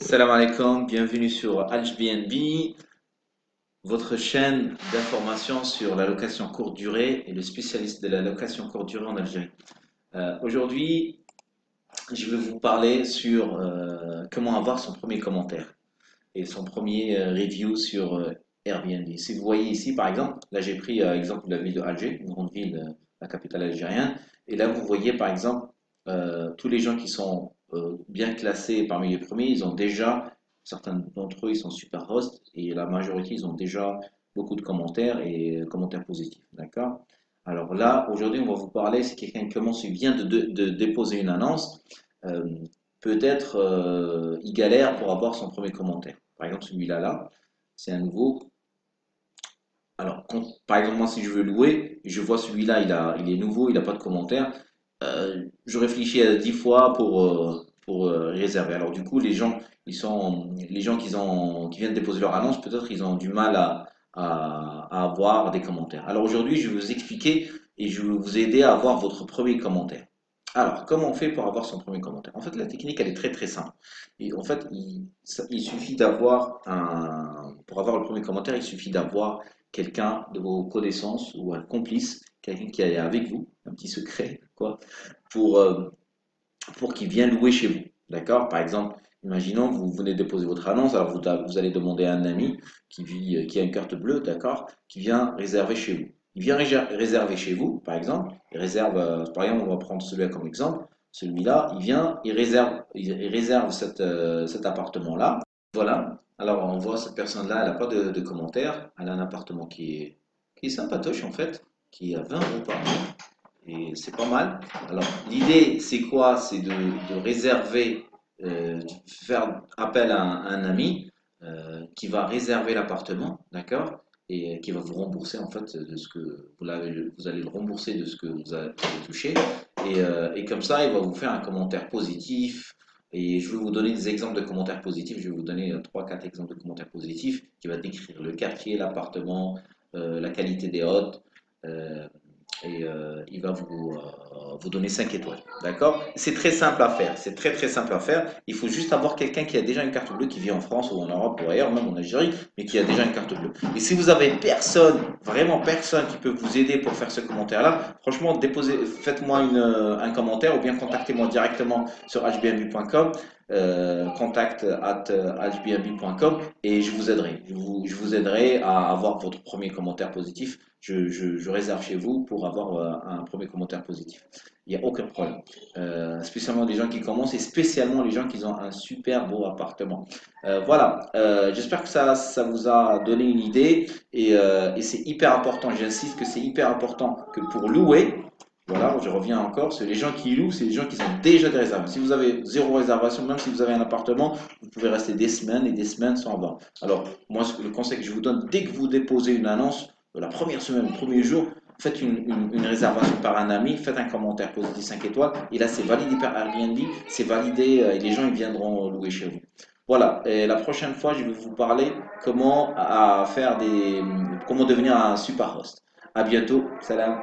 Salam alaikum, bienvenue sur HBNB, votre chaîne d'information sur la location courte durée et le spécialiste de la location courte durée en Algérie. Aujourd'hui, je vais vous parler sur comment avoir son premier commentaire et son premier review sur Airbnb. Si vous voyez ici, par exemple, là j'ai pris exemple de la ville de Alger, une grande ville, la capitale algérienne, et là vous voyez par exemple tous les gens qui sont bien classés parmi les premiers, ils ont déjà, certains d'entre eux, ils sont super hosts, et la majorité, ils ont déjà beaucoup de commentaires et commentaires positifs, d'accord? Alors là, aujourd'hui, on va vous parler, si quelqu'un commence, il vient de déposer une annonce, euh, peut-être il galère pour avoir son premier commentaire. Par exemple, celui-là, là, c'est un nouveau. Alors, par exemple, moi, si je veux louer, je vois celui-là, il est nouveau, il n'a pas de commentaire. Je réfléchis à 10 fois pour réserver. Alors, du coup, les gens qui viennent déposer leur annonce, peut-être ils ont du mal à avoir des commentaires. Alors, aujourd'hui, je vais vous expliquer et je vais vous aider à avoir votre premier commentaire. Alors, comment on fait pour avoir son premier commentaire? En fait, la technique, elle est très très simple. Et en fait, il suffit pour avoir le premier commentaire, il suffit d'avoir quelqu'un de vos connaissances ou un complice, quelqu'un qui est avec vous, un petit secret, quoi, pour, euh, pour qu'il vienne louer chez vous. D'accord? Par exemple, imaginons vous venez de déposer votre annonce, alors vous allez demander à un ami qui a une carte bleue, d'accord, qui vient réserver chez vous. Il vient réserver chez vous, par exemple, il réserve, par exemple, on va prendre celui-là comme exemple. Celui-là, il vient, il réserve cet appartement-là. Voilà. Alors, on voit cette personne-là, elle n'a pas de commentaire. Elle a un appartement qui est sympatoche, en fait, qui est à 20 euros par mois. Et c'est pas mal. Alors, l'idée, c'est quoi? C'est de réserver, de faire appel à un ami qui va réserver l'appartement, d'accord? Et qui va vous rembourser, en fait, de ce que vous allez le rembourser de ce que vous avez touché. Et comme ça, il va vous faire un commentaire positif. Et je vais vous donner des exemples de commentaires positifs. Je vais vous donner 3-4 exemples de commentaires positifs qui va décrire le quartier, l'appartement, la qualité des hôtes. euh, il va vous donner 5 étoiles. D'accord? C'est très simple à faire. C'est très très simple à faire. Il faut juste avoir quelqu'un qui a déjà une carte bleue, qui vit en France ou en Europe ou ailleurs, même en Algérie, mais qui a déjà une carte bleue. Et si vous avez personne, vraiment personne qui peut vous aider pour faire ce commentaire-là, franchement, faites-moi un commentaire ou bien contactez-moi directement sur hbnb.com, contact@hbnb.com et je vous aiderai. Je vous aiderai à avoir votre premier commentaire positif. Je réserve chez vous pour avoir un premier commentaire positif. Il n'y a aucun problème. Spécialement les gens qui commencent et spécialement les gens qui ont un super beau appartement. Voilà, j'espère que ça vous a donné une idée et c'est hyper important, j'insiste que c'est hyper important que pour louer, voilà, je reviens encore, c'est les gens qui louent, c'est les gens qui ont déjà des réservations. Si vous avez zéro réservation, même si vous avez un appartement, vous pouvez rester des semaines et des semaines sans avoir. Alors, moi, le conseil que je vous donne, dès que vous déposez une annonce, la première semaine, le premier jour, faites une réservation par un ami, faites un commentaire positif 5 étoiles, et là c'est validé par Airbnb, c'est validé et les gens ils viendront louer chez vous. Voilà, et la prochaine fois je vais vous parler comment devenir un super host. À bientôt, salam.